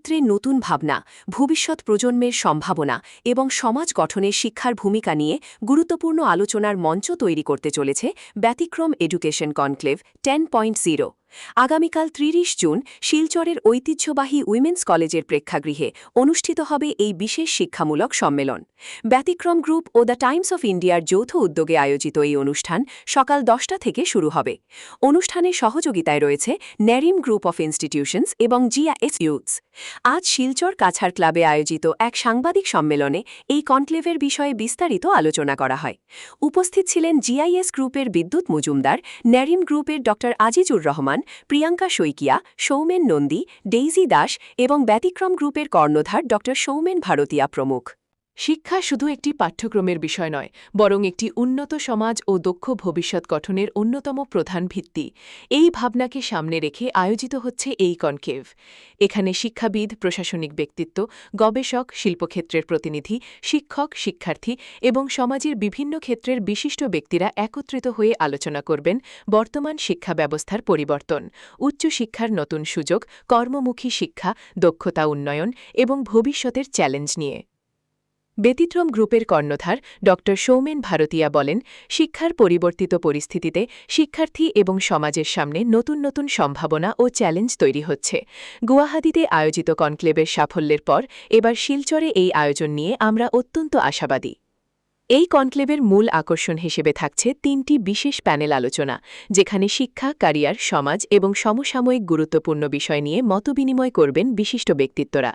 ছাত্রছাত্রীর নতুন ভাবনা, ভবিষ্যৎ প্রজন্মের সম্ভাবনা এবং সমাজ গঠনের শিক্ষার ভূমিকা নিয়ে গুরুত্বপূর্ণ আলোচনার মঞ্চ তৈরি করতে চলেছে ব্যতিক্রম এডুকেশন কনক্লেভ 10.0। আগামীকাল ৩০ জুন শিলচরের ঐতিহ্যবাহী উইমেন্স কলেজের প্রেক্ষাগৃহে অনুষ্ঠিত হবে এই বিশেষ শিক্ষামূলক সম্মেলন। ব্যতিক্রম গ্রুপ ও দ্য টাইমস অফ ইন্ডিয়ার যৌথ উদ্যোগে আয়োজিত এই অনুষ্ঠান সকাল 10টা থেকে শুরু হবে। অনুষ্ঠানে সহযোগিতায় রয়েছে নেরিম গ্রুপ অফ ইনস্টিটিউশনস এবং জিআইএস ইউথস। আজ শিলচর কাছাড় ক্লাবে আয়োজিত এক সাংবাদিক সম্মেলনে এই কনক্লেভের বিষয়ে বিস্তারিত আলোচনা করা হয়। উপস্থিত ছিলেন জিআইএস গ্রুপের বিদ্যুৎ মজুমদার, নেরিম গ্রুপের ড আজিজুর রহমান, প্রিয়াঙ্কা শইকিয়া, সৌমেন নন্দী, ডেইজি দাস এবং ব্যতিক্রম গ্রুপের কর্ণধার ড সৌমেন ভারতীয়া প্রমুখ। শিক্ষা শুধু একটি পাঠ্যক্রমের বিষয় নয়, বরং একটি উন্নত সমাজ ও দক্ষ ভবিষ্যৎ গঠনের অন্যতম প্রধান ভিত্তি। এই ভাবনাকে সামনে রেখে আয়োজিত হচ্ছে এই কনক্লেভ। এখানে শিক্ষাবিদ, প্রশাসনিক ব্যক্তিত্ব, গবেষক, শিল্পক্ষেত্রের প্রতিনিধি, শিক্ষক, শিক্ষার্থী এবং সমাজের বিভিন্ন ক্ষেত্রের বিশিষ্ট ব্যক্তিরা একত্রিত হয়ে আলোচনা করবেন বর্তমান শিক্ষা ব্যবস্থার পরিবর্তন, উচ্চশিক্ষার নতুন সুযোগ, কর্মমুখী শিক্ষা, দক্ষতা উন্নয়ন এবং ভবিষ্যতের চ্যালেঞ্জ নিয়ে। ব্যতিক্রম গ্রুপের কর্ণধার ড সৌমেন ভারতীয়া বলেন, শিক্ষার পরিবর্তিত পরিস্থিতিতে শিক্ষার্থী এবং সমাজের সামনে নতুন নতুন সম্ভাবনা ও চ্যালেঞ্জ তৈরি হচ্ছে। গুয়াহাটিতে আয়োজিত কনক্লেভের সাফল্যের পর এবার শিলচরে এই আয়োজন নিয়ে আমরা অত্যন্ত আশাবাদী। এই কনক্লেভের মূল আকর্ষণ হিসেবে থাকছে ৩টি বিশেষ প্যানেল আলোচনা, যেখানে শিক্ষা, ক্যারিয়ার, সমাজ এবং সমসাময়িক গুরুত্বপূর্ণ বিষয় নিয়ে মতবিনিময় করবেন বিশিষ্ট ব্যক্তিত্বরা।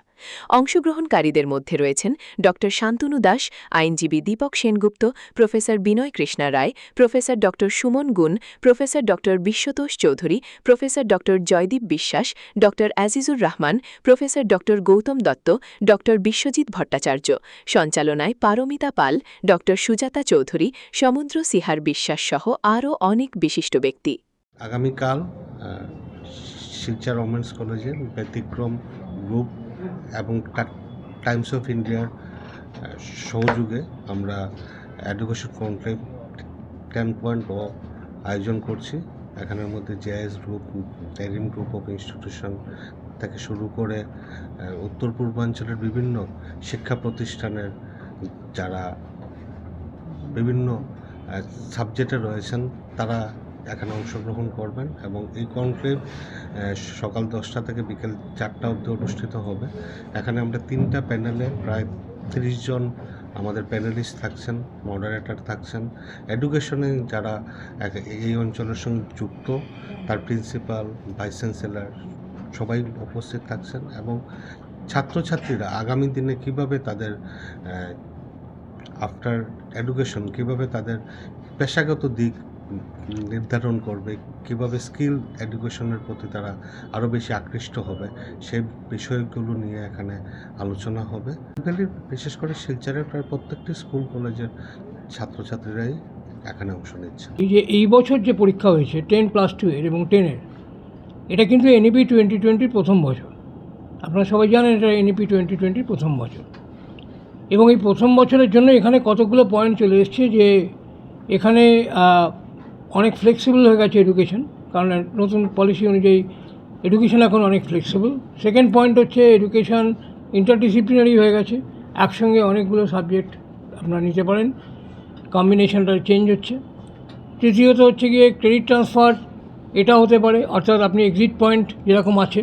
অংশগ্রহণকারীদের মধ্যে রয়েছেন ড শান্তনু দাস, আইনজীবী দীপক সেনগুপ্ত, প্রফেসর বিনয় কৃষ্ণা রায়, প্রফেসর ড সুমন গুণ, প্রফেসর ড বিশ্বতোষ চৌধুরী, প্রফেসর ড জয়দীপ বিশ্বাস, ড আজিজুর রহমান, প্রফেসর ড গৌতম দত্ত, ড বিশ্বজিৎ ভট্টাচার্য। সঞ্চালনায় পারমিতা পাল, ড সুজাতা চৌধুরী, সমুদ্র সিহার বিশ্বাস সহ আরও অনেক বিশিষ্ট ব্যক্তি। আগামীকাল শিলচর ওমেন্স কলেজের ব্যতিক্রম গ্রুপ এবং টাইমস অফ ইন্ডিয়ার সহযোগে আমরা এডুকেশন কনক্লেভ 10.0 আয়োজন করছি। এখানের মধ্যে জিআইএস গ্রুপ, নেরিম গ্রুপ অফ ইনস্টিটিউশন থেকে শুরু করে উত্তর পূর্বাঞ্চলের বিভিন্ন শিক্ষা প্রতিষ্ঠানের যারা বিভিন্ন সাবজেক্টে রয়েছেন তারা এখানে অংশগ্রহণ করবেন এবং এই কনক্লেভ সকাল 10টা থেকে বিকেল 4টা অবধি অনুষ্ঠিত হবে। এখানে আমরা 3টা প্যানেলে প্রায় 30 জন আমাদের প্যানেলিস্ট থাকছেন, মডারেটর থাকছেন। এডুকেশনে যারা এই অঞ্চলের সঙ্গে যুক্ত তার প্রিন্সিপাল, ভাইস চ্যান্সেলর সবাই উপস্থিত থাকছেন এবং ছাত্রছাত্রীরা আগামী দিনে কীভাবে তাদের আফটার এডুকেশন কীভাবে তাদের পেশাগত দিক নির্ধারণ করবে, কীভাবে স্কিল এডুকেশনের প্রতি তারা আরও বেশি আকৃষ্ট হবে, সেই বিষয়গুলো নিয়ে এখানে আলোচনা হবে। বিশেষ করে শিলচরের প্রায় প্রত্যেকটি স্কুল কলেজের ছাত্রছাত্রীরাই এখানে অংশ নিচ্ছে। এই বছর যে পরীক্ষা হয়েছে 10+2 এবং 10-এর, এটা কিন্তু এনইপি 2020 প্রথম বছর। আপনারা সবাই জানেন এটা এনইপি 2020 প্রথম বছর এবং এই প্রথম বছরের জন্য এখানে কতগুলো পয়েন্ট চলে এসছে যে এখানে অনেক ফ্লেক্সিবল হয়ে গেছে এডুকেশন, কারণ নতুন পলিসি অনুযায়ী এডুকেশন এখন অনেক ফ্লেক্সিবল। সেকেন্ড পয়েন্ট হচ্ছে এডুকেশন ইন্টারডিসিপ্লিনারি হয়ে গেছে, একসঙ্গে অনেকগুলো সাবজেক্ট আপনারা নিতে পারেন, কম্বিনেশনটা চেঞ্জ হচ্ছে। তৃতীয়ত হচ্ছে গিয়ে ক্রেডিট ট্রান্সফার, এটা হতে পারে, অর্থাৎ আপনি এক্সিট পয়েন্ট যেরকম আছে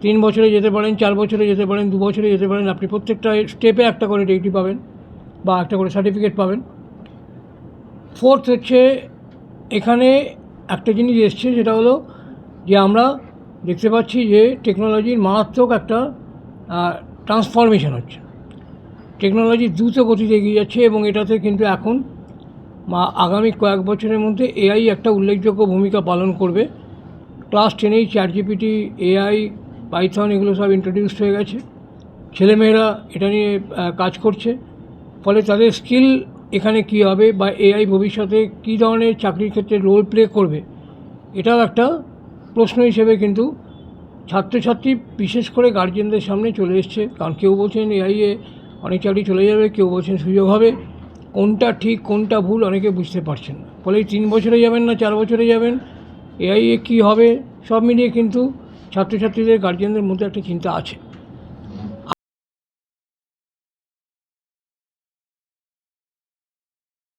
3 বছরে যেতে পারেন, 4 বছরে যেতে পারেন, 2 বছরে যেতে পারেন, আপনি প্রত্যেকটা স্টেপে একটা করে ডিগ্রি পাবেন বা একটা করে সার্টিফিকেট পাবেন। ফোর্থ হচ্ছে এখানে একটা জিনিস এসছে, যেটা হলো যে আমরা দেখতে পাচ্ছি যে টেকনোলজির মারাত্মক একটা ট্রান্সফরমেশন হচ্ছে, টেকনোলজি দ্রুত গতিতে এগিয়ে যাচ্ছে এবং এটাতে কিন্তু এখন আগামী কয়েক বছরের মধ্যে এআই একটা উল্লেখযোগ্য ভূমিকা পালন করবে। ক্লাস 10এই চ্যাটজিপিটি, এআই, পাইথন এগুলো সব ইন্ট্রোডিউসড হয়ে গেছে, ছেলেমেয়েরা এটা নিয়ে কাজ করছে। ফলে তাদের স্কিল এখানে কী হবে বা এআই ভবিষ্যতে কী ধরনের চাকরির ক্ষেত্রে রোল প্লে করবে, এটাও একটা প্রশ্ন হিসেবে কিন্তু ছাত্রছাত্রী বিশেষ করে গার্জেনদের সামনে চলে এসছে। কারণ কেউ বলছেন এআইয়ে অনেক চাকরি চলে যাবে, কেউ বলছেন সুযোগ হবে, কোনটা ঠিক কোনটা ভুল অনেকে বুঝতে পারছেন না। ফলে 3 বছরে যাবেন না 4 বছরে যাবেন, এআইয়ে কী হবে, সব মিলিয়ে কিন্তু ছাত্রছাত্রীদের গার্জেনদের মধ্যে একটা চিন্তা আছে।